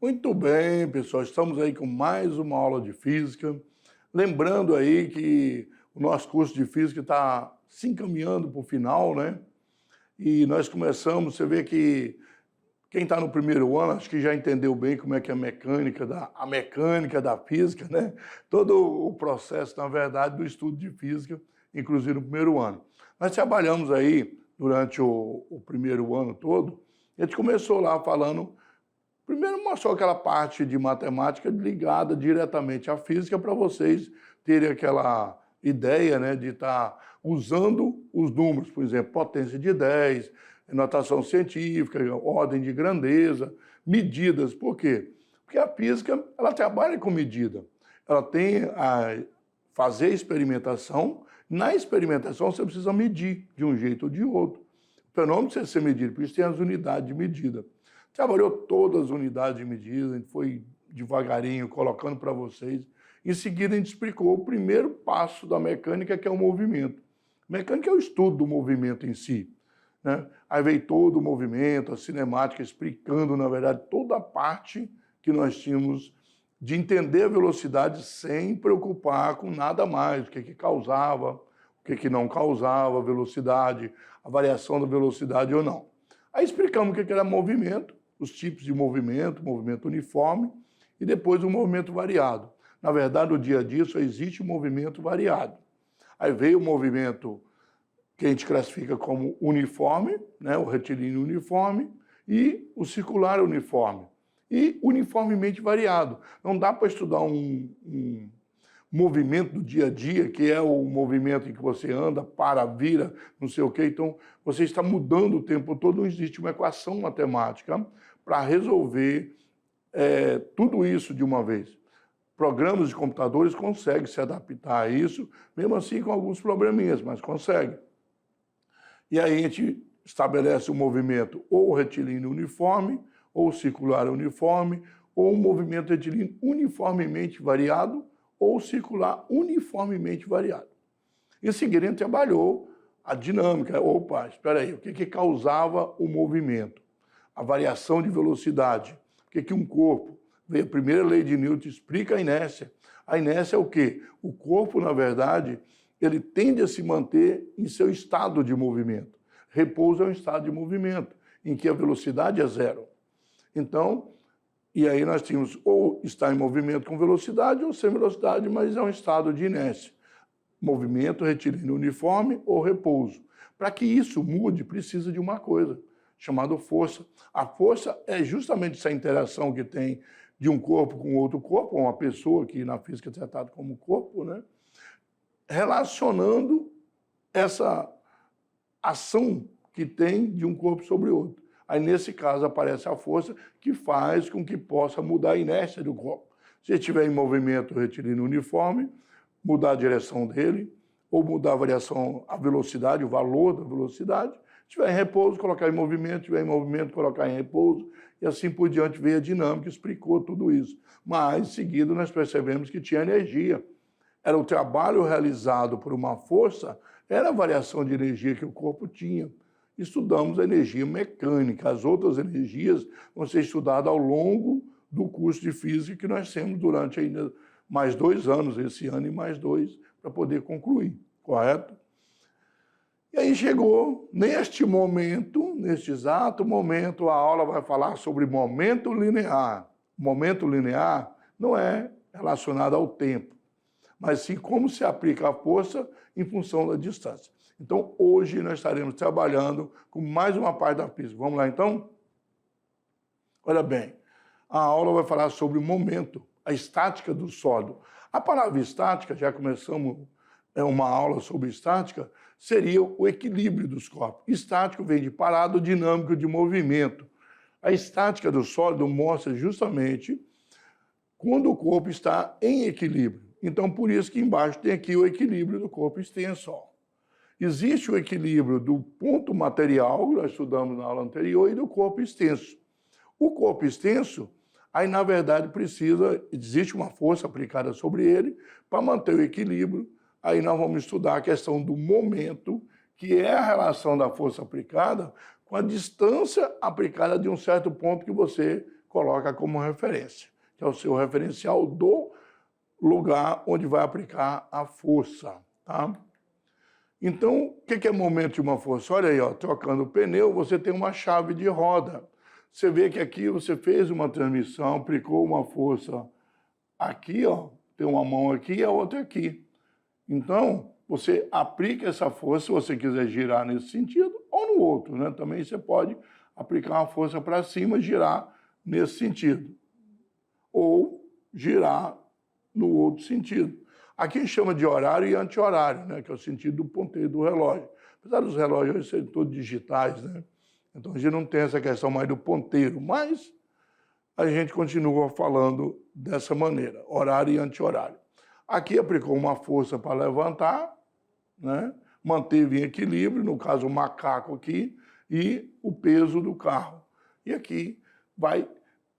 Muito bem, pessoal, estamos aí com mais uma aula de física. Lembrando aí que o nosso curso de física está se encaminhando para o final, né? E nós começamos, você vê que quem está no primeiro ano, acho que já entendeu bem como é que é a mecânica da física, né? Todo o processo, na verdade, do estudo de física, inclusive no primeiro ano. Nós trabalhamos aí durante o primeiro ano todo, e a gente começou lá falando. Primeiro mostrou aquela parte de matemática ligada diretamente à física para vocês terem aquela ideia, né, de estar usando os números, por exemplo, potência de 10, notação científica, ordem de grandeza, medidas. Por quê? Porque a física ela trabalha com medida. Ela tem a fazer experimentação. Na experimentação você precisa medir de um jeito ou de outro. O fenômeno precisa ser medido, por isso tem as unidades de medida. Trabalhou todas as unidades de medida, a gente foi devagarinho colocando para vocês. Em seguida, a gente explicou o primeiro passo da mecânica, que é o movimento. Mecânica é o estudo do movimento em si, né? Aí veio todo o movimento, a cinemática, explicando, na verdade, toda a parte que nós tínhamos de entender a velocidade sem preocupar com nada mais, o que causava, o que não causava velocidade, a variação da velocidade ou não. Aí explicamos o que era movimento, os tipos de movimento uniforme e depois o movimento variado. Na verdade, no dia a dia só existe o movimento variado. Aí veio o movimento que a gente classifica como uniforme, né, o retilíneo uniforme, e o circular uniforme. E uniformemente variado. Não dá para estudar um movimento do dia a dia, que é o movimento em que você anda, para, vira, não sei o quê. Então, você está mudando o tempo todo, não existe uma equação matemática para resolver tudo isso de uma vez. Programas de computadores conseguem se adaptar a isso, mesmo assim com alguns probleminhas, mas conseguem. E aí a gente estabelece o movimento ou retilíneo uniforme, ou circular uniforme, ou um movimento retilíneo uniformemente variado, ou circular uniformemente variado. Em seguida, a gente trabalhou a dinâmica. Opa, espera aí, o que causava o movimento? A variação de velocidade. O que um corpo... A primeira lei de Newton explica a inércia. A inércia é o quê? O corpo, na verdade, ele tende a se manter em seu estado de movimento. Repouso é um estado de movimento, em que a velocidade é zero. Então, e aí nós tínhamos ou está em movimento com velocidade ou sem velocidade, mas é um estado de inércia. Movimento retilíneo uniforme ou repouso. Para que isso mude, precisa de uma coisa, chamada força. A força é justamente essa interação que tem de um corpo com outro corpo, uma pessoa que na física é tratada como corpo, né? Relacionando essa ação que tem de um corpo sobre outro. Aí, nesse caso, aparece a força que faz com que possa mudar a inércia do corpo. Se estiver em movimento retilíneo uniforme, mudar a direção dele, ou mudar a variação, a velocidade, o valor da velocidade. Se estiver em repouso, colocar em movimento, se estiver em movimento, colocar em repouso, e assim por diante veio a dinâmica, explicou tudo isso. Mas, em seguida, nós percebemos que tinha energia. Era o trabalho realizado por uma força, era a variação de energia que o corpo tinha. Estudamos a energia mecânica. As outras energias vão ser estudadas ao longo do curso de física que nós temos durante ainda mais 2 anos, esse ano e mais 2, para poder concluir, correto? E aí chegou neste momento, neste exato momento, a aula vai falar sobre momento linear. Momento linear não é relacionado ao tempo, mas sim como se aplica a força em função da distância. Então, hoje nós estaremos trabalhando com mais uma parte da física. Vamos lá, então? Olha bem, a aula vai falar sobre o momento, a estática do sólido. A palavra estática, já começamos uma aula sobre estática, seria o equilíbrio dos corpos. Estático vem de parado, dinâmico, de movimento. A estática do sólido mostra justamente quando o corpo está em equilíbrio. Então, por isso que embaixo tem aqui o equilíbrio do corpo extenso. Existe o equilíbrio do ponto material, que nós estudamos na aula anterior, e do corpo extenso. O corpo extenso, aí na verdade existe uma força aplicada sobre ele para manter o equilíbrio. Aí nós vamos estudar a questão do momento, que é a relação da força aplicada com a distância aplicada de um certo ponto que você coloca como referência, que é o seu referencial do lugar onde vai aplicar a força, tá? Então, o que é momento de uma força? Olha aí, ó, trocando o pneu, você tem uma chave de roda. Você vê que aqui você fez uma transmissão, aplicou uma força aqui, ó, tem uma mão aqui e a outra aqui. Então, você aplica essa força, se você quiser girar nesse sentido ou no outro, né? Também você pode aplicar uma força para cima e girar nesse sentido. Ou girar no outro sentido. Aqui chama de horário e anti-horário, né? Que é o sentido do ponteiro do relógio. Apesar dos relógios hoje serem todos digitais, né? Então a gente não tem essa questão mais do ponteiro, mas a gente continua falando dessa maneira, horário e anti-horário. Aqui aplicou uma força para levantar, né? Manteve em equilíbrio, no caso o macaco aqui, e o peso do carro. E aqui vai...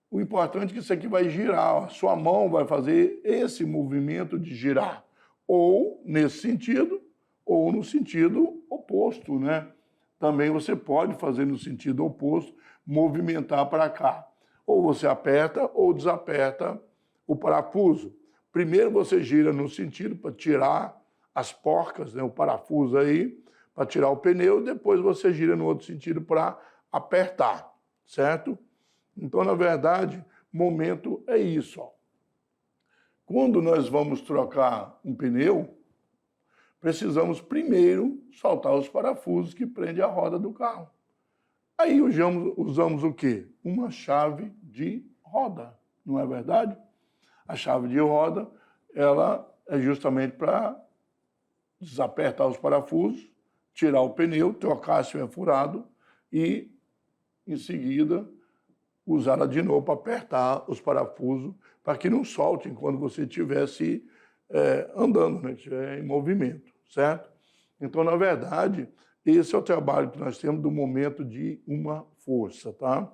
O importante é que isso aqui vai girar, a sua mão vai fazer esse movimento de girar, ou nesse sentido, ou no sentido oposto, né? Também você pode fazer no sentido oposto, movimentar para cá. Ou você aperta ou desaperta o parafuso. Primeiro você gira no sentido para tirar as porcas, né, o parafuso aí, para tirar o pneu, depois você gira no outro sentido para apertar, certo? Então, na verdade, momento é isso, ó. Quando nós vamos trocar um pneu, precisamos primeiro soltar os parafusos que prendem a roda do carro. Aí usamos o quê? Uma chave de roda, não é verdade? A chave de roda, ela é justamente para desapertar os parafusos, tirar o pneu, trocar se é furado e, em seguida, usá-la de novo para apertar os parafusos para que não soltem quando você estivesse andando, né? Estiver em movimento, certo? Então, na verdade, esse é o trabalho que nós temos do momento de uma força, tá?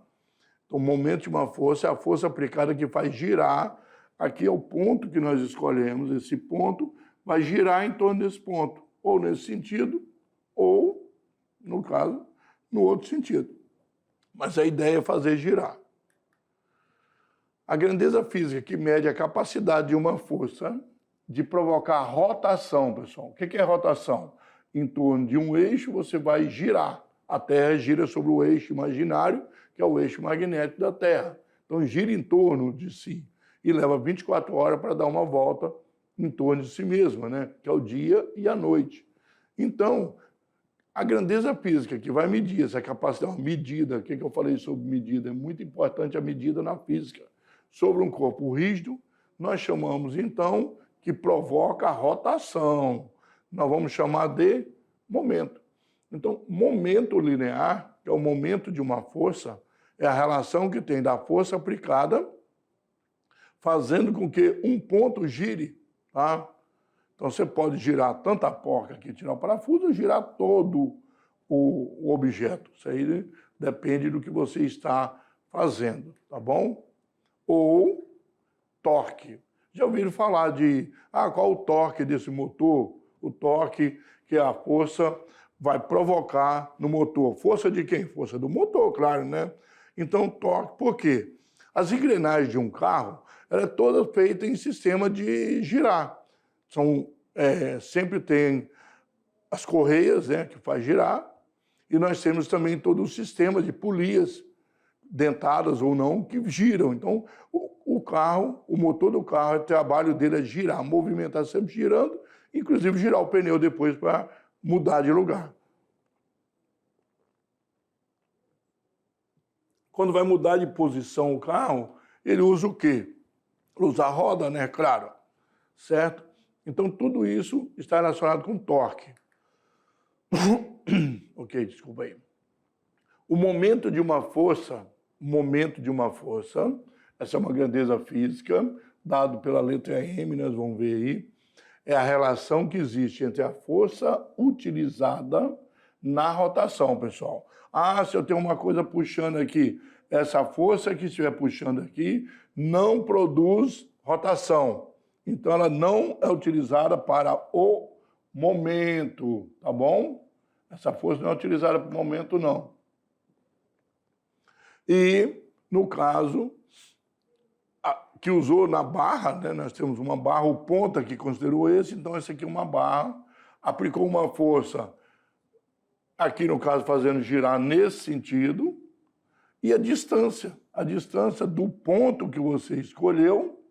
Então, o momento de uma força é a força aplicada que faz girar. Aqui é o ponto que nós escolhemos, esse ponto vai girar em torno desse ponto, ou nesse sentido, ou, no caso, no outro sentido. Mas a ideia é fazer girar. A grandeza física que mede a capacidade de uma força de provocar rotação, pessoal. O que é rotação? Em torno de um eixo você vai girar. A Terra gira sobre o eixo imaginário, que é o eixo magnético da Terra. Então gira em torno de si e leva 24 horas para dar uma volta em torno de si mesma, né? Que é o dia e a noite. Então, a grandeza física que vai medir essa capacidade, medida, o que eu falei sobre medida? É muito importante a medida na física. Sobre um corpo rígido, nós chamamos, então, que provoca a rotação. Nós vamos chamar de momento. Então, momento linear, que é o momento de uma força, é a relação que tem da força aplicada, fazendo com que um ponto gire, tá? Então, você pode girar tanto a porca aqui, tirar o parafuso, ou girar todo o objeto. Isso aí depende do que você está fazendo, tá bom? Ou torque. Já ouviram falar de qual o torque desse motor? O torque que a força vai provocar no motor. Força de quem? Força do motor, claro, né? Então, torque, por quê? As engrenagens de um carro, ela é toda feita em sistema de girar. Sempre tem as correias, né, que faz girar, e nós temos também todo o sistema de polias, dentadas ou não, que giram. Então, o carro, o motor do carro, o trabalho dele é girar, movimentar sempre girando, inclusive girar o pneu depois para mudar de lugar. Quando vai mudar de posição o carro, ele usa o quê? Ele usa a roda, né? Claro. Certo? Então, tudo isso está relacionado com torque. Ok, desculpa aí. O momento de uma força, essa é uma grandeza física, dado pela letra M, nós vamos ver aí, é a relação que existe entre a força utilizada na rotação, pessoal. Se eu tenho uma coisa puxando aqui, essa força que estiver puxando aqui não produz rotação. Então, ela não é utilizada para o momento, tá bom? Essa força não é utilizada para o momento, não. E, no caso, que usou na barra, né? Nós temos uma barra, o ponto aqui considerou esse, então esse aqui é uma barra, aplicou uma força, aqui no caso fazendo girar nesse sentido, e a distância do ponto que você escolheu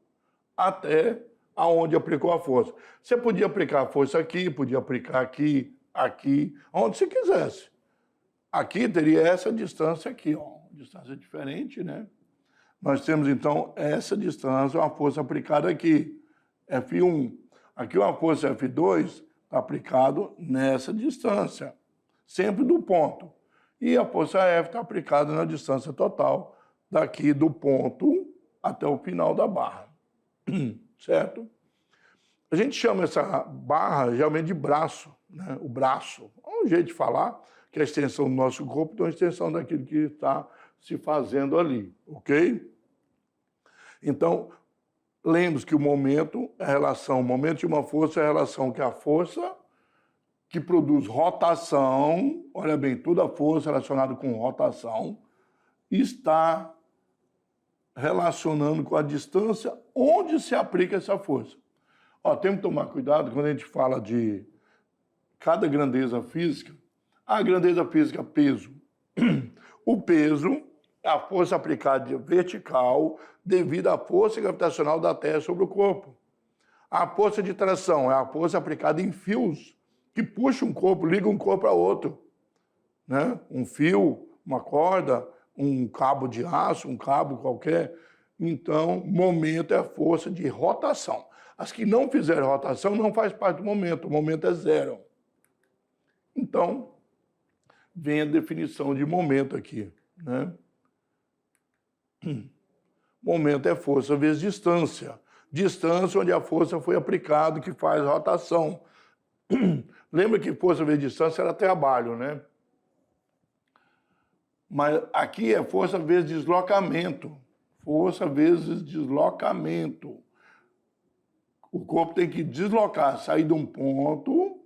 até aonde aplicou a força. Você podia aplicar a força aqui, podia aplicar aqui, aqui, onde você quisesse. Aqui teria essa distância aqui, ó, distância diferente, né? Nós temos, então, essa distância, uma força aplicada aqui, F1. Aqui uma força F2 aplicado nessa distância, sempre do ponto. E a força F está aplicada na distância total, daqui do ponto até o final da barra. Certo? A gente chama essa barra geralmente de braço, né? O braço. É um jeito de falar que é a extensão do nosso corpo, então a extensão daquilo que está se fazendo ali, ok? Então, lembre-se que o momento é a relação, o momento de uma força é a relação que a força que produz rotação, olha bem, toda a força relacionada com rotação, está relacionando com a distância onde se aplica essa força. Ó, temos que tomar cuidado quando a gente fala de cada grandeza física. A grandeza física, peso. O peso é a força aplicada vertical devido à força gravitacional da Terra sobre o corpo. A força de tração é a força aplicada em fios que puxa um corpo, liga um corpo a outro. Né? Um fio, uma corda, um cabo de aço, um cabo qualquer. Então, momento é a força de rotação. As que não fizerem rotação não faz parte do momento, o momento é zero. Então, vem a definição de momento aqui. Né? Momento é força vezes distância. Distância onde a força foi aplicada, que faz rotação. Lembra que força vezes distância era trabalho, né? Mas aqui é força vezes deslocamento. Força vezes deslocamento. O corpo tem que deslocar, sair de um ponto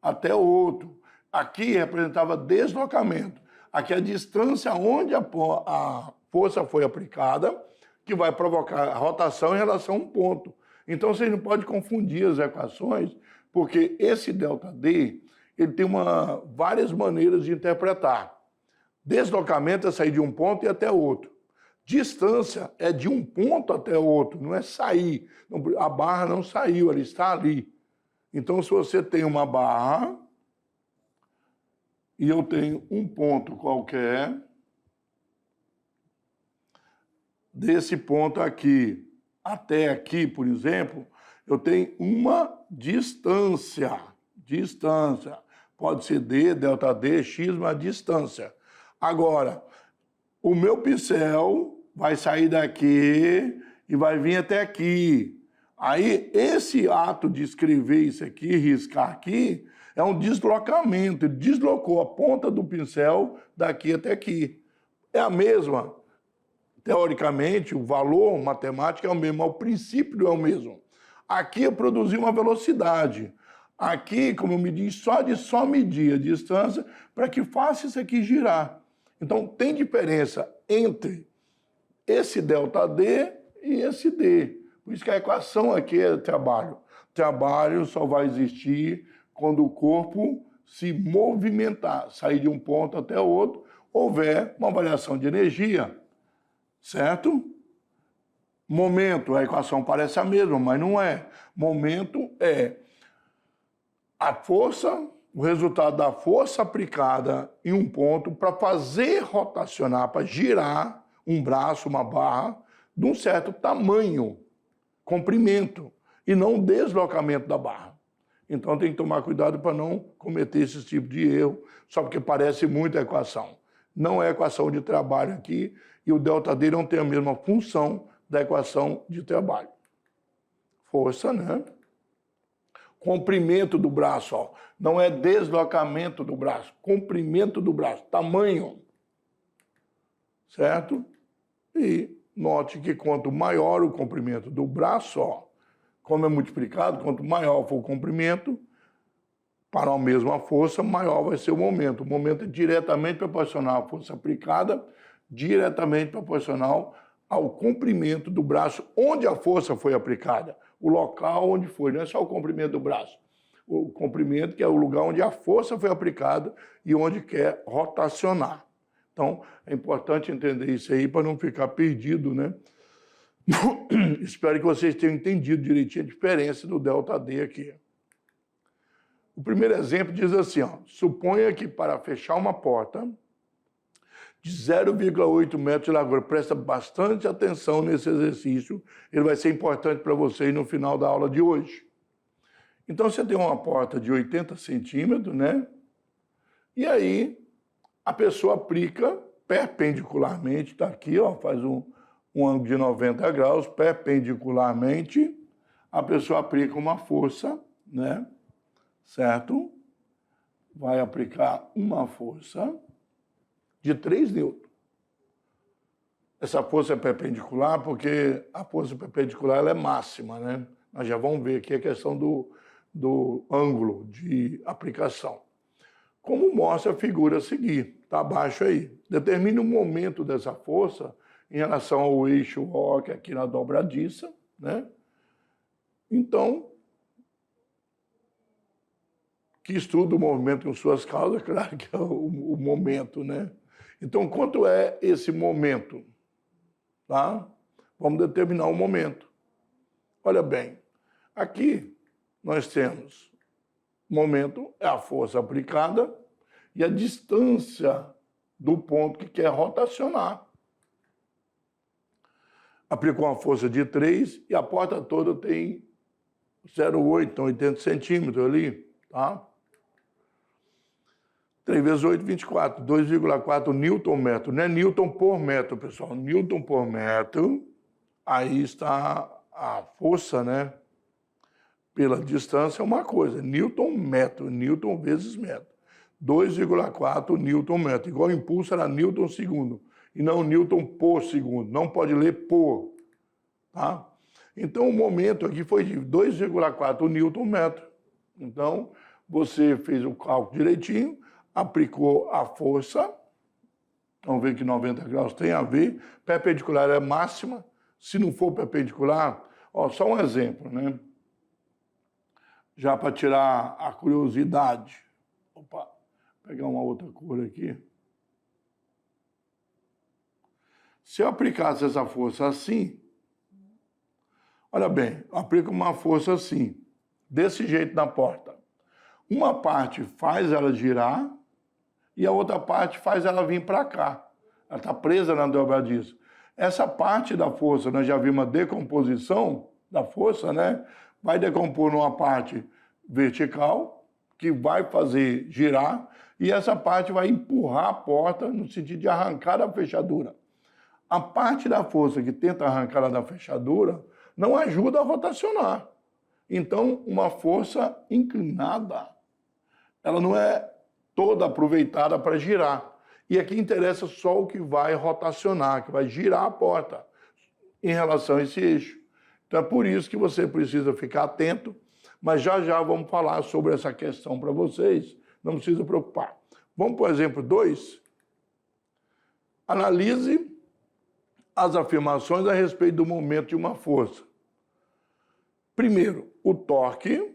até outro. Aqui representava deslocamento. Aqui é a distância onde a força foi aplicada, que vai provocar a rotação em relação a um ponto. Então, vocês não podem confundir as equações, porque esse ΔD ele tem várias maneiras de interpretar. Deslocamento é sair de um ponto e até outro. Distância é de um ponto até outro, não é sair. A barra não saiu, ela está ali. Então, se você tem uma barra e eu tenho um ponto qualquer, desse ponto aqui até aqui, por exemplo, eu tenho uma distância. Distância. Pode ser D, ΔD, X, uma distância. Agora, o meu pincel vai sair daqui e vai vir até aqui. Aí, esse ato de escrever isso aqui, riscar aqui, é um deslocamento. Ele deslocou a ponta do pincel daqui até aqui. É a mesma. Teoricamente, o valor matemático é o mesmo, mas o princípio é o mesmo. Aqui eu produzi uma velocidade. Aqui, como eu medi, só medir a distância para que faça isso aqui girar. Então, tem diferença entre esse ΔD e esse D. Por isso que a equação aqui é trabalho. Trabalho só vai existir quando o corpo se movimentar, sair de um ponto até outro, houver uma variação de energia. Certo? Momento, a equação parece a mesma, mas não é. Momento é a força, o resultado da força aplicada em um ponto para fazer rotacionar, para girar um braço, uma barra, de um certo tamanho, comprimento, e não deslocamento da barra. Então tem que tomar cuidado para não cometer esse tipo de erro, só porque parece muito a equação. Não é equação de trabalho aqui, e o ΔD não tem a mesma função da equação de trabalho. Força, né? Comprimento do braço, ó. Não é deslocamento do braço, comprimento do braço, tamanho. Certo? E note que quanto maior o comprimento do braço, ó, como é multiplicado, quanto maior for o comprimento, para a mesma força, maior vai ser o momento. O momento é diretamente proporcional à força aplicada, diretamente proporcional ao comprimento do braço onde a força foi aplicada, o local onde foi, não é só o comprimento do braço, o comprimento que é o lugar onde a força foi aplicada e onde quer rotacionar. Então, é importante entender isso aí para não ficar perdido, né? Espero que vocês tenham entendido direitinho a diferença do ΔD aqui. O primeiro exemplo diz assim, ó, suponha que para fechar uma porta de 0,8 metros de largura, presta bastante atenção nesse exercício, ele vai ser importante para vocês no final da aula de hoje. Então, você tem uma porta de 80 centímetros, né? E aí, a pessoa aplica perpendicularmente, está aqui, ó, faz um ângulo de 90 graus, perpendicularmente, a pessoa aplica uma força, né? Certo? Vai aplicar uma força de 3 newtons. Essa força é perpendicular porque a força perpendicular ela é máxima, né? Nós já vamos ver aqui a questão do ângulo de aplicação. Como mostra a figura a seguir, está abaixo aí. Determine o momento dessa força em relação ao eixo O, que é aqui na dobradiça, né? Então, que estuda o movimento com suas causas, claro que é o momento, né? Então, quanto é esse momento? Tá? Vamos determinar o momento. Olha bem, aqui nós temos momento, é a força aplicada e a distância do ponto que quer rotacionar. Aplicou uma força de 3 e a porta toda tem 0,8, então 80 centímetros ali, tá? 3 vezes 8, 24, 2,4 Nm. Não é Newton por metro, pessoal. Newton por metro, aí está a força, né? Pela distância é uma coisa. Newton metro, Newton vezes metro. 2,4 Newton metro. Igual o impulso era Newton segundo. E não Newton por segundo. Não pode ler por. Tá? Então o momento aqui foi de 2,4 Newton metro. Então você fez o cálculo direitinho, aplicou a força, vamos ver que 90 graus tem a ver, perpendicular é máxima, se não for perpendicular, ó, só um exemplo, né? Já para tirar a curiosidade. Opa, vou pegar uma outra cor aqui. Se eu aplicasse essa força assim, olha bem, eu aplico uma força assim, desse jeito na porta. Uma parte faz ela girar, e a outra parte faz ela vir para cá. Ela está presa na dobradiça. Essa parte da força, nós já vimos uma decomposição da força, né? Vai decompor numa parte vertical, que vai fazer girar, e essa parte vai empurrar a porta no sentido de arrancar a fechadura. A parte da força que tenta arrancar da fechadura não ajuda a rotacionar. Então, uma força inclinada, ela não é toda aproveitada para girar. E aqui interessa só o que vai rotacionar, que vai girar a porta em relação a esse eixo. Então é por isso que você precisa ficar atento, mas já vamos falar sobre essa questão para vocês, não precisa preocupar. Vamos para o exemplo 2. Analise as afirmações a respeito do momento de uma força. Primeiro, o torque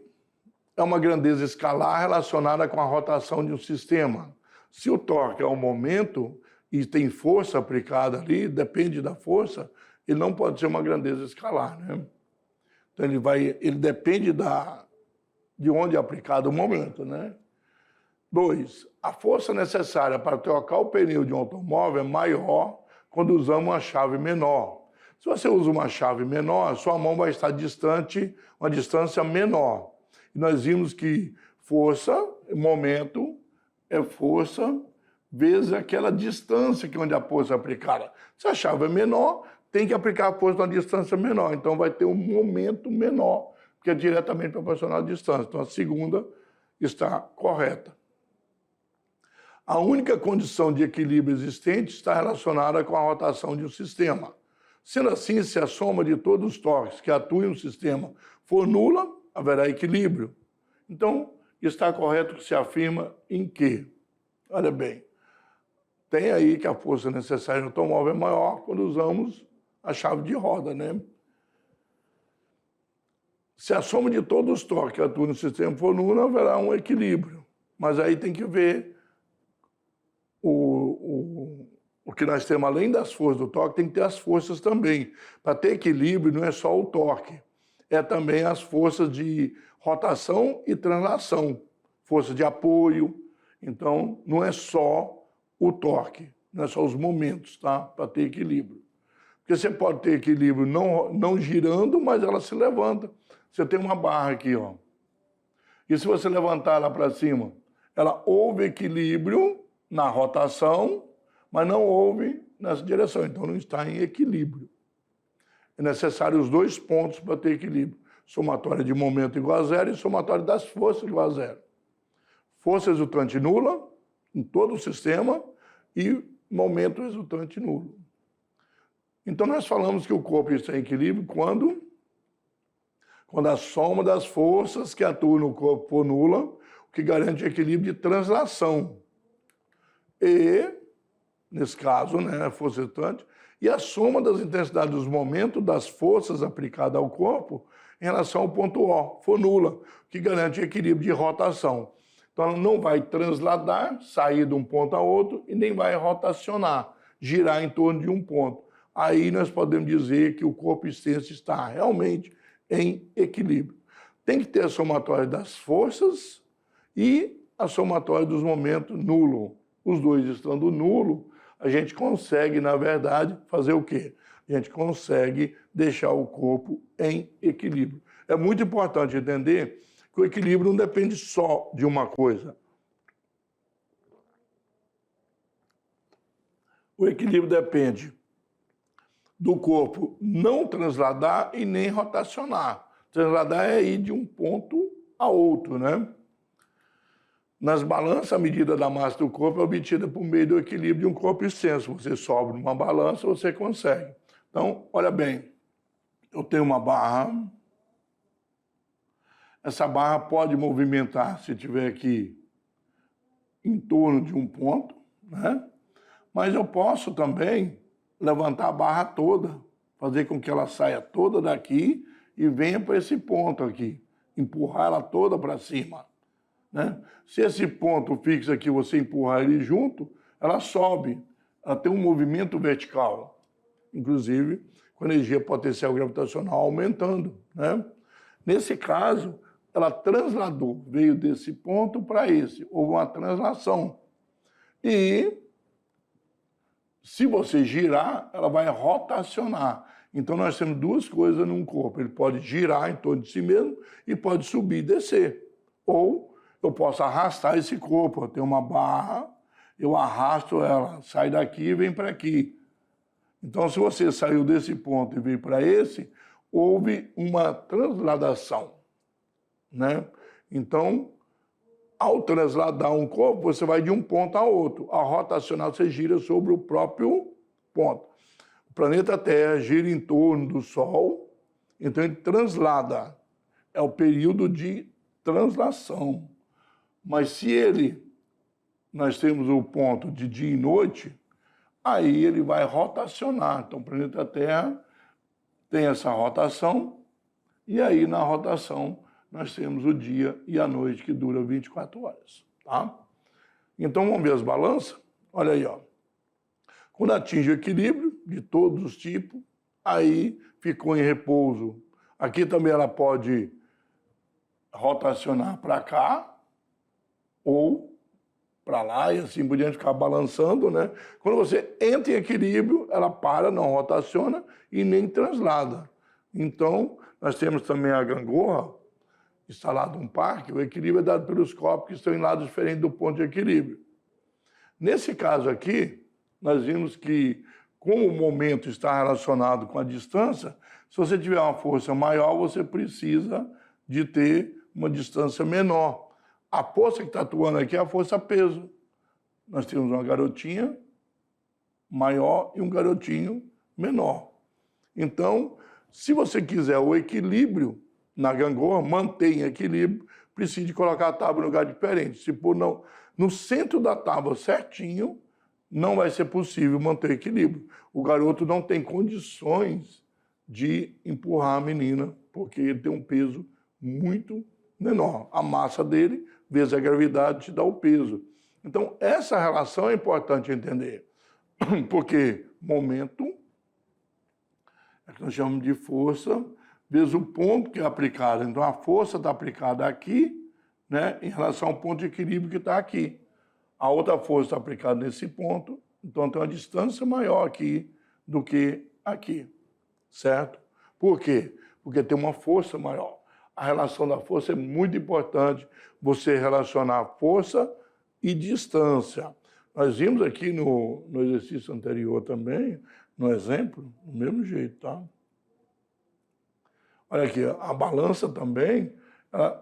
é uma grandeza escalar relacionada com a rotação de um sistema. Se o torque é um momento e tem força aplicada ali, depende da força, ele não pode ser uma grandeza escalar, né? Então ele depende de onde é aplicado o momento, né? 2. A força necessária para trocar o pneu de um automóvel é maior quando usamos uma chave menor. Se você usa uma chave menor, sua mão vai estar distante, uma distância menor. E nós vimos que força, momento, é força vezes aquela distância que onde a força é aplicada. Se a chave é menor, tem que aplicar a força numa distância menor. Então vai ter um momento menor, que é diretamente proporcional à distância. Então a segunda está correta. A única condição de equilíbrio existente está relacionada com a rotação de um sistema. Sendo assim, se a soma de todos os torques que atuam no sistema for nula, haverá equilíbrio. Então, está correto que se afirma em que? Olha bem, tem aí que a força necessária no automóvel é maior quando usamos a chave de roda, né? Se a soma de todos os torques que atuam no sistema for nula, haverá um equilíbrio. Mas aí tem que ver o que nós temos, além das forças do torque, tem que ter as forças também. Para ter equilíbrio, não é só o torque, é também as forças de rotação e translação, força de apoio. Então, não é só o torque, não é só os momentos, tá? Para ter equilíbrio. Porque você pode ter equilíbrio não girando, mas ela se levanta. Você tem uma barra aqui, ó. E se você levantar ela para cima, ela houve equilíbrio na rotação, mas não houve nessa direção. Então, não está em equilíbrio. É necessário os dois pontos para ter equilíbrio. Somatória de momento igual a zero e somatória das forças igual a zero. Força resultante nula em todo o sistema e momento resultante nulo. Então, nós falamos que o corpo está em equilíbrio quando a soma das forças que atuam no corpo for nula, o que garante equilíbrio de translação. E, nesse caso, né, a força resultante, e a soma das intensidades dos momentos das forças aplicadas ao corpo em relação ao ponto O, for nula, o que garante equilíbrio de rotação. Então, ela não vai transladar, sair de um ponto a outro, e nem vai rotacionar, girar em torno de um ponto. Aí nós podemos dizer que o corpo extenso está realmente em equilíbrio. Tem que ter a somatória das forças e a somatória dos momentos nulo. Os dois estando nulo, a gente consegue, na verdade, fazer o quê? A gente consegue deixar o corpo em equilíbrio. É muito importante entender que o equilíbrio não depende só de uma coisa. O equilíbrio depende do corpo não transladar e nem rotacionar. Transladar é ir de um ponto a outro, né? Nas balanças, a medida da massa do corpo é obtida por meio do equilíbrio de um corpo extenso. Você sobe numa balança, você consegue. Então, olha bem, eu tenho uma barra. Essa barra pode movimentar, se tiver aqui, em torno de um ponto, né? Mas eu posso também levantar a barra toda, fazer com que ela saia toda daqui e venha para esse ponto aqui, empurrar ela toda para cima, né? Se esse ponto fixo aqui, você empurrar ele junto, ela sobe, ela tem um movimento vertical, inclusive com energia potencial gravitacional aumentando, né? Nesse caso, ela transladou, veio desse ponto para esse, houve uma translação. E se você girar, ela vai rotacionar. Então, nós temos duas coisas num corpo. Ele pode girar em torno de si mesmo e pode subir e descer. Ou eu posso arrastar esse corpo. Eu tenho uma barra, eu arrasto ela, sai daqui e vem para aqui. Então, se você saiu desse ponto e veio para esse, houve uma transladação, né? Então, ao transladar um corpo, você vai de um ponto a outro. Ao rotacionar, você gira sobre o próprio ponto. O planeta Terra gira em torno do Sol, então ele translada. É o período de translação. Mas se nós temos o ponto de dia e noite, aí ele vai rotacionar. Então o planeta Terra tem essa rotação, e aí na rotação nós temos o dia e a noite, que dura 24 horas, tá? Então, vamos ver as balanças? Olha aí, ó. Quando atinge o equilíbrio, de todos os tipos, aí ficou em repouso. Aqui também ela pode rotacionar para cá, ou para lá, e assim por diante, ficar balançando, né? Quando você entra em equilíbrio, ela para, não rotaciona e nem translada. Então, nós temos também a gangorra, instalado um parque, o equilíbrio é dado pelos corpos que estão em lados diferentes do ponto de equilíbrio. Nesse caso aqui, nós vimos que, como o momento está relacionado com a distância, se você tiver uma força maior, você precisa de ter uma distância menor. A força que está atuando aqui é a força-peso. Nós temos uma garotinha maior e um garotinho menor. Então, se você quiser o equilíbrio na gangorra, mantém equilíbrio, precisa de colocar a tábua em lugar diferente. Se pôr no centro da tábua certinho, não vai ser possível manter equilíbrio. O garoto não tem condições de empurrar a menina, porque ele tem um peso muito menor. A massa dele, vezes a gravidade, te dá o peso. Então, essa relação é importante entender, porque momento é que nós chamamos de força, vezes o ponto que é aplicado. Então, a força está aplicada aqui, né, em relação ao ponto de equilíbrio que está aqui. A outra força está aplicada nesse ponto, então tem uma distância maior aqui do que aqui, certo? Por quê? Porque tem uma força maior. A relação da força é muito importante, você relacionar força e distância. Nós vimos aqui no exercício anterior também, no exemplo, do mesmo jeito, tá? Olha aqui, a balança também,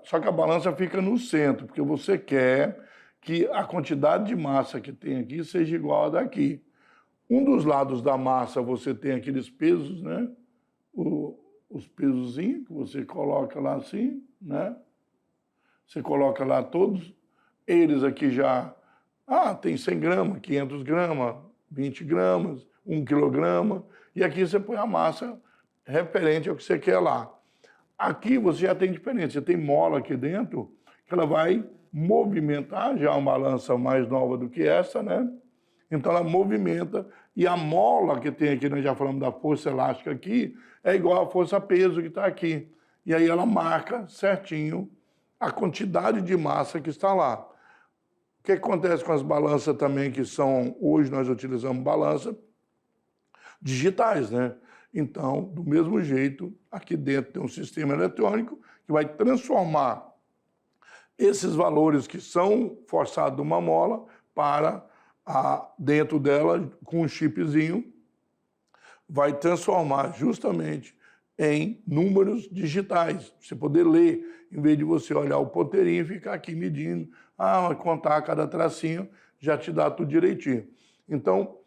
só que a balança fica no centro, porque você quer que a quantidade de massa que tem aqui seja igual a daqui. Um dos lados da massa você tem aqueles pesos, né? Os pesozinhos que você coloca lá assim, né? Você coloca lá todos, eles aqui já, tem 100 gramas, 500 gramas, 20 gramas, 1 quilograma, e aqui você põe a massa referente ao que você quer lá. Aqui você já tem diferença, você tem mola aqui dentro, que ela vai movimentar, já uma balança mais nova do que essa, né? Então ela movimenta, e a mola que tem aqui, nós já falamos da força elástica aqui, é igual à força-peso que está aqui. E aí ela marca certinho a quantidade de massa que está lá. O que acontece com as balanças também, que são, hoje nós utilizamos balança digitais, né? Então, do mesmo jeito, aqui dentro tem um sistema eletrônico que vai transformar esses valores que são forçados numa mola para dentro dela, com um chipzinho, vai transformar justamente em números digitais. Você poder ler, em vez de você olhar o ponteirinho e ficar aqui medindo, contar cada tracinho, já te dá tudo direitinho. Então,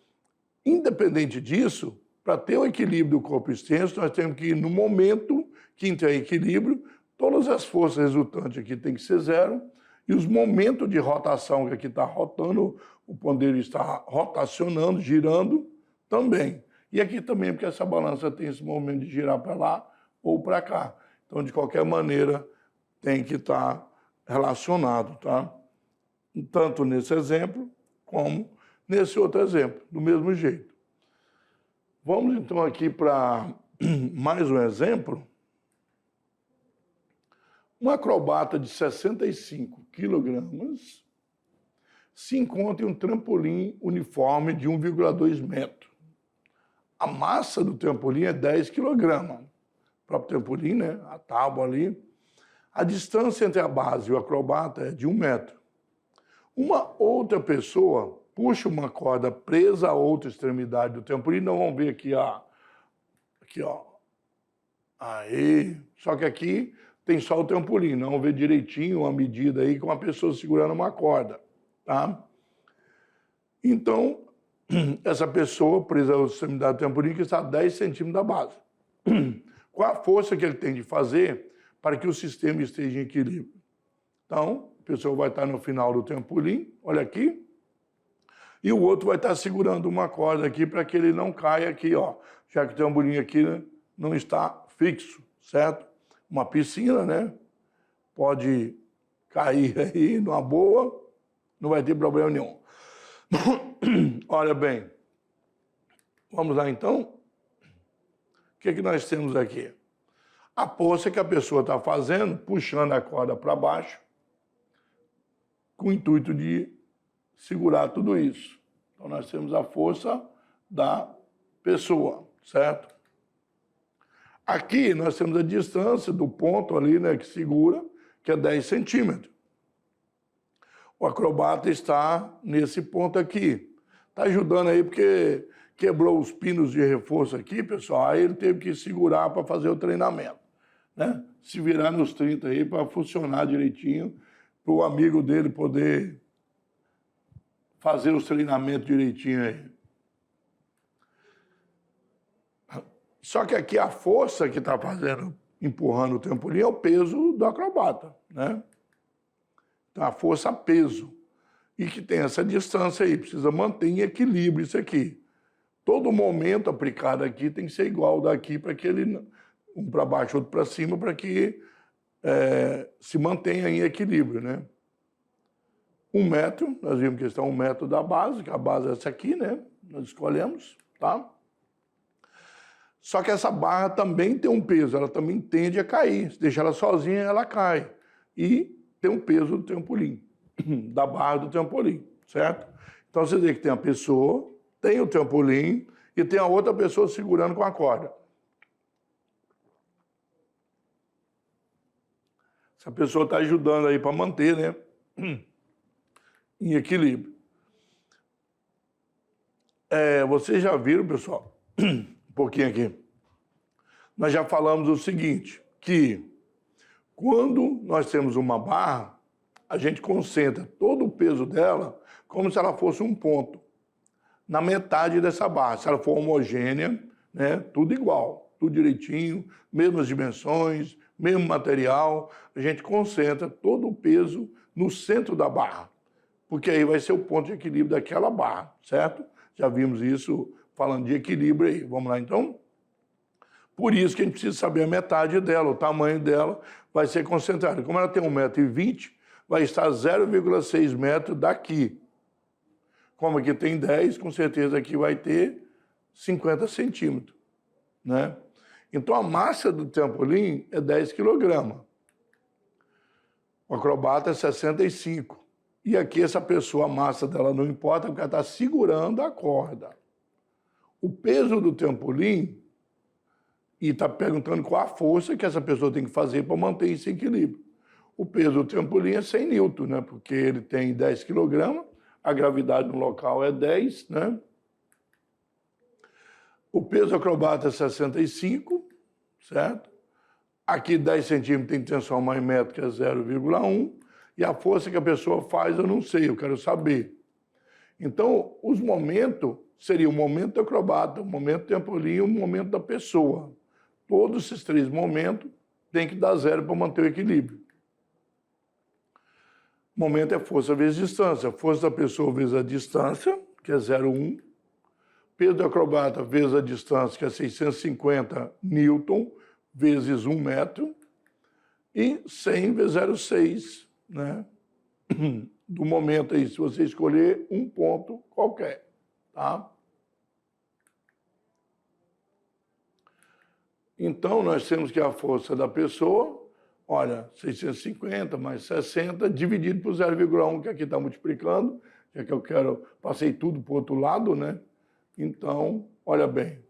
independente disso, para ter o equilíbrio do corpo extenso, nós temos que ir no momento que entra em equilíbrio, todas as forças resultantes aqui tem que ser zero, e os momentos de rotação que aqui está rotando, o ponteiro está rotacionando, girando, também. E aqui também, porque essa balança tem esse momento de girar para lá ou para cá. Então, de qualquer maneira, tem que estar relacionado, tá? Tanto nesse exemplo, como nesse outro exemplo, do mesmo jeito. Vamos, então, aqui para mais um exemplo. Um acrobata de 65 quilogramas se encontra em um trampolim uniforme de 1,2 metro. A massa do trampolim é 10 quilogramas. O próprio trampolim, né? A tábua ali. A distância entre a base e o acrobata é de 1 metro. Uma outra pessoa puxa uma corda presa a outra extremidade do trampolim. Não vamos ver aqui, aqui, ó. Aí. Só que aqui tem só o trampolim. Não vamos ver direitinho a medida aí com a pessoa segurando uma corda, tá? Então, essa pessoa presa a outra extremidade do trampolim que está a 10 centímetros da base. Qual a força que ele tem de fazer para que o sistema esteja em equilíbrio? Então, a pessoa vai estar no final do trampolim, olha aqui, e o outro vai estar segurando uma corda aqui para que ele não caia aqui, ó, já que o trampolim aqui, né, não está fixo, certo? Uma piscina, né? Pode cair aí numa boa, não vai ter problema nenhum. Olha bem, vamos lá então? O que nós temos aqui? A força que a pessoa está fazendo, puxando a corda para baixo, com o intuito de segurar tudo isso. Então, nós temos a força da pessoa, certo? Aqui, nós temos a distância do ponto ali, né, que segura, que é 10 centímetros. O acrobata está nesse ponto aqui. Está ajudando aí porque quebrou os pinos de reforço aqui, pessoal, aí ele teve que segurar para fazer o treinamento, né? Se virar nos 30 aí para funcionar direitinho, para o amigo dele poder fazer os treinamentos direitinho aí. Só que aqui a força que está fazendo, empurrando o trampolim é o peso do acrobata, né? Então a força peso. e que tem essa distância aí, precisa manter em equilíbrio isso aqui. Todo momento aplicado aqui tem que ser igual daqui para que ele, um para baixo, outro para cima, para que se mantenha em equilíbrio, né? 1 metro, nós vimos que está 1 metro da base, que a base é essa aqui, né? Nós escolhemos, tá? Só que essa barra também tem um peso, ela também tende a cair. Se deixar ela sozinha, ela cai. E tem um peso do trampolim, da barra do trampolim, certo? Então você vê que tem a pessoa, tem o trampolim e tem a outra pessoa segurando com a corda. Essa pessoa está ajudando aí para manter, né, em equilíbrio. Vocês já viram, pessoal, um pouquinho aqui. Nós já falamos o seguinte, que quando nós temos uma barra, a gente concentra todo o peso dela como se ela fosse um ponto na metade dessa barra. Se ela for homogênea, né, tudo igual, tudo direitinho, mesmas dimensões, mesmo material, a gente concentra todo o peso no centro da barra, porque aí vai ser o ponto de equilíbrio daquela barra, certo? Já vimos isso falando de equilíbrio aí. Vamos lá, então? Por isso que a gente precisa saber a metade dela, o tamanho dela vai ser concentrado. Como ela tem 1,20 m, vai estar 0,6 metros daqui. Como aqui tem 10, com certeza aqui vai ter 50 centímetros, né? Então a massa do trampolim é 10 kg. O acrobata é 65. E aqui essa pessoa, a massa dela não importa, porque ela está segurando a corda. O peso do trampolim, e está perguntando qual a força que essa pessoa tem que fazer para manter esse equilíbrio. O peso do trampolim é 100 Newton, né? Porque ele tem 10 kg, a gravidade no local é 10, né? O peso acrobata é 65, certo? Aqui 10 centímetros tem que transformar em metro, que é 0,1. E a força que a pessoa faz, eu não sei, eu quero saber. Então, os momentos seriam o momento do acrobata, o momento do trampolim e o momento da pessoa. Todos esses 3 momentos tem que dar 0 para manter o equilíbrio. O momento é força vezes distância. Força da pessoa vezes a distância, que é 0,1. Peso do acrobata vezes a distância, que é 650 newton, vezes 1 metro. E 100 vezes 0,6, né? Do momento aí, se você escolher um ponto qualquer, tá? Então, nós temos que a força da pessoa, olha, 650 mais 60, dividido por 0,1, que aqui está multiplicando, já que eu passei tudo para o outro lado, né? Então, olha bem,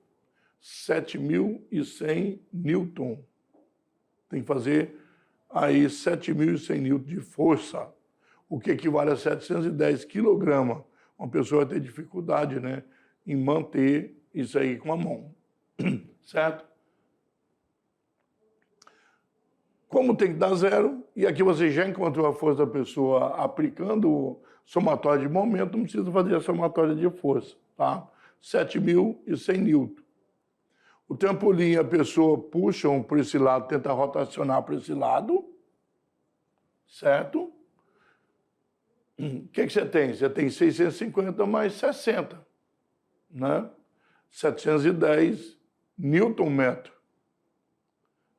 7.100 newton. Tem que fazer aí 7.100 newton de força, o que equivale a 710 kg. Uma pessoa vai ter dificuldade, né, em manter isso aí com a mão, certo? Como tem que dar 0, e aqui você já encontrou a força da pessoa aplicando o somatório de momento, não precisa fazer a somatória de força, tá? 7.100 newton. O trampolim, a pessoa puxa por esse lado, tenta rotacionar para esse lado, certo? O que você tem? Você tem 650 mais 60, né? 710 newton-metro.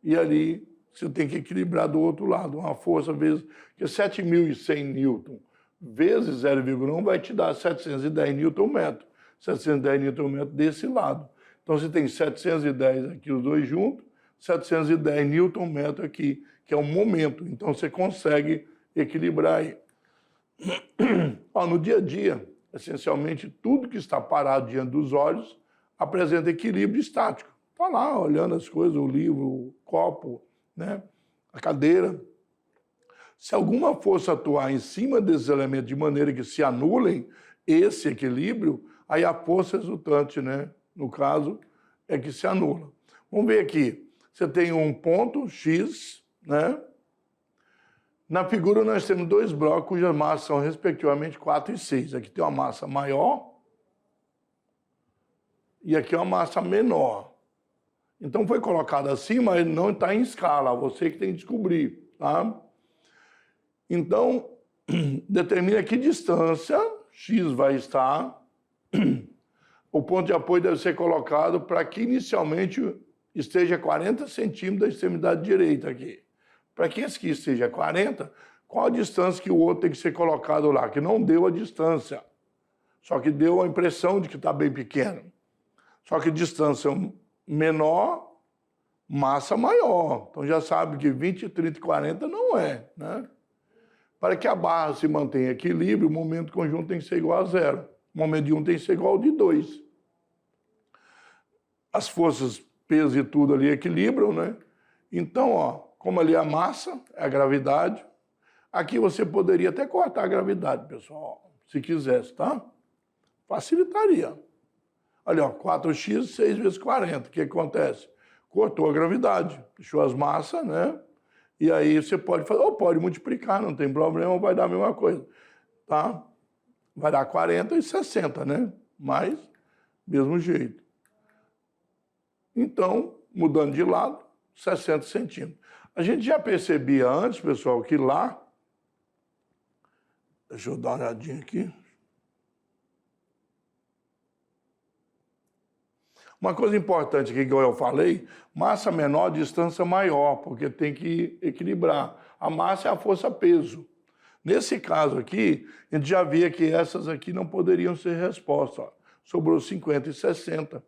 E ali você tem que equilibrar do outro lado, uma força vezes, que 7.100 newton vezes 0,1 vai te dar 710 newton-metro. 710 newton-metro desse lado. Então você tem 710 aqui, os dois juntos, 710 newton-metro aqui, que é o momento. Então você consegue equilibrar aí. No dia a dia, essencialmente, tudo que está parado diante dos olhos apresenta equilíbrio estático. Está lá olhando as coisas, o livro, o copo, né? A cadeira. Se alguma força atuar em cima desses elementos de maneira que se anulem esse equilíbrio, aí a força resultante, né, no caso, é que se anula. Vamos ver aqui. Você tem um ponto X, né? Na figura nós temos 2 blocos cujas massas são respectivamente 4 e 6. Aqui tem uma massa maior e aqui uma massa menor. Então foi colocado assim, mas não está em escala. Você que tem que descobrir, tá? Então, determina que distância X vai estar. O ponto de apoio deve ser colocado para que inicialmente esteja a 40 centímetros da extremidade direita aqui. Para que esse aqui esteja a 40, qual a distância que o outro tem que ser colocado lá? Que não deu a distância, só que deu a impressão de que está bem pequeno. Só que distância menor, massa maior. Então já sabe que 20, 30 e 40 não é, né? Para que a barra se mantenha em equilíbrio, o momento conjunto tem que ser igual a 0. O momento de 1 tem que ser igual ao de 2. As forças, peso e tudo ali equilibram, né? Então, ó, como ali é a massa, é a gravidade, aqui você poderia até cortar a gravidade, pessoal, se quisesse, tá? Facilitaria. Olha, ó, 4x, 6 vezes 40. O que acontece? Cortou a gravidade, deixou as massas, né? E aí você pode fazer, ou pode multiplicar, não tem problema, vai dar a mesma coisa, tá? Vai dar 40 e 60, né? Mas, mesmo jeito. Então, mudando de lado, 60 centímetros. A gente já percebia antes, pessoal, que lá... Deixa eu dar uma olhadinha aqui. Uma coisa importante aqui que eu falei, massa menor, distância maior, porque tem que equilibrar. A massa é a força-peso. Nesse caso aqui, a gente já via que essas aqui não poderiam ser respostas. Ó. Sobrou 50 e 60.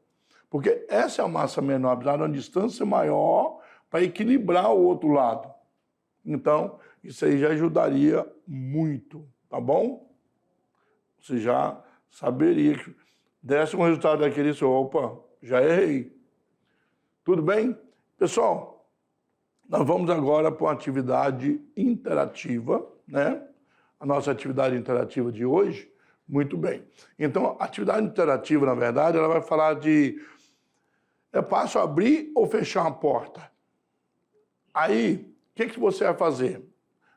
Porque essa é a massa menor, precisa de uma distância maior para equilibrar o outro lado. Então, isso aí já ajudaria muito, tá bom? Você já saberia que desse um resultado daquele, opa, já errei. Tudo bem? Pessoal, nós vamos agora para uma atividade interativa, né? A nossa atividade interativa de hoje, muito bem. Então, a atividade interativa, na verdade, ela vai falar de... É fácil abrir ou fechar uma porta. Aí, o que você vai fazer?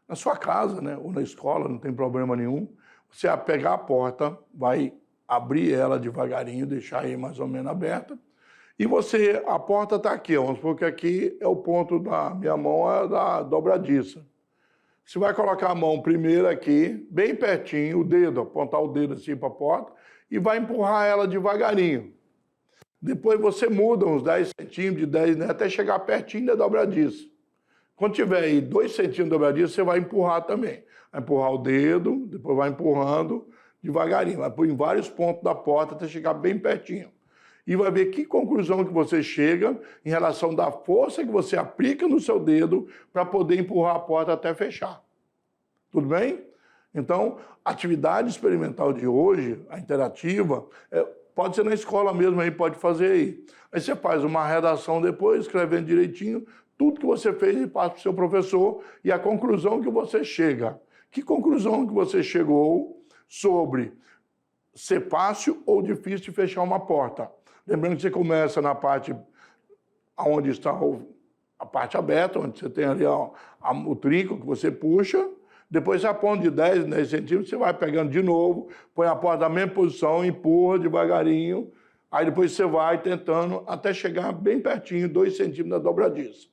Na sua casa, né, ou na escola, não tem problema nenhum, você vai pegar a porta, vai abrir ela devagarinho, deixar aí mais ou menos aberta, e você, a porta está aqui, vamos supor que aqui é o ponto da minha mão, é da dobradiça. Você vai colocar a mão primeiro aqui, bem pertinho, o dedo, apontar o dedo assim para a porta, e vai empurrar ela devagarinho. Depois você muda uns 10 centímetros, de 10, né, até chegar pertinho da dobradiça. Quando tiver aí 2 centímetros de dobradiça, você vai empurrar também. Vai empurrar o dedo, depois vai empurrando devagarinho. Vai pôr em vários pontos da porta até chegar bem pertinho. E vai ver que conclusão que você chega em relação da força que você aplica no seu dedo para poder empurrar a porta até fechar. Tudo bem? Então, a atividade experimental de hoje, a interativa, pode ser na escola mesmo, aí pode fazer aí. Aí você faz uma redação depois, escrevendo direitinho, tudo que você fez e passa para o seu professor e a conclusão que você chega. Que conclusão que você chegou sobre ser fácil ou difícil de fechar uma porta? Lembrando que você começa na parte onde está a parte aberta, onde você tem ali o trinco que você puxa, depois você aponta de 10 centímetros, você vai pegando de novo, põe a porta na mesma posição, empurra devagarinho, aí depois você vai tentando até chegar bem pertinho, 2 centímetros da dobradiça.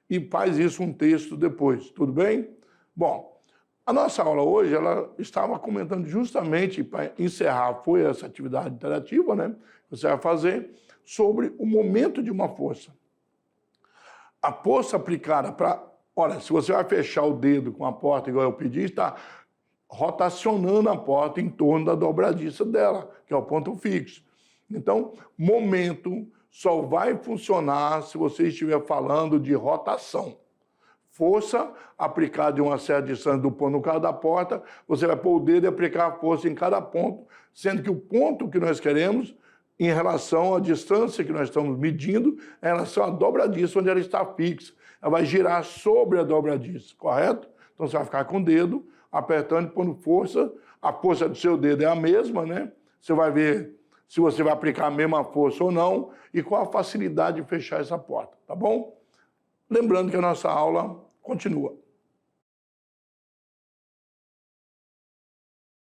E faz isso um texto depois, tudo bem? Bom, a nossa aula hoje, ela estava comentando justamente, para encerrar, foi essa atividade interativa, né? Você vai fazer sobre o momento de uma força. A força aplicada para... Olha, se você vai fechar o dedo com a porta, igual eu pedi, está rotacionando a porta em torno da dobradiça dela, que é o ponto fixo. Então, momento só vai funcionar se você estiver falando de rotação. Força aplicada em uma certa distância do ponto no caso da porta, você vai pôr o dedo e aplicar a força em cada ponto, sendo que o ponto que nós queremos, em relação à distância que nós estamos medindo, é em relação à dobradiça, onde ela está fixa. Ela vai girar sobre a dobradiça, correto? Então você vai ficar com o dedo, apertando e pondo força. A força do seu dedo é a mesma, né? Você vai ver se você vai aplicar a mesma força ou não e qual a facilidade de fechar essa porta, tá bom? Lembrando que a nossa aula continua.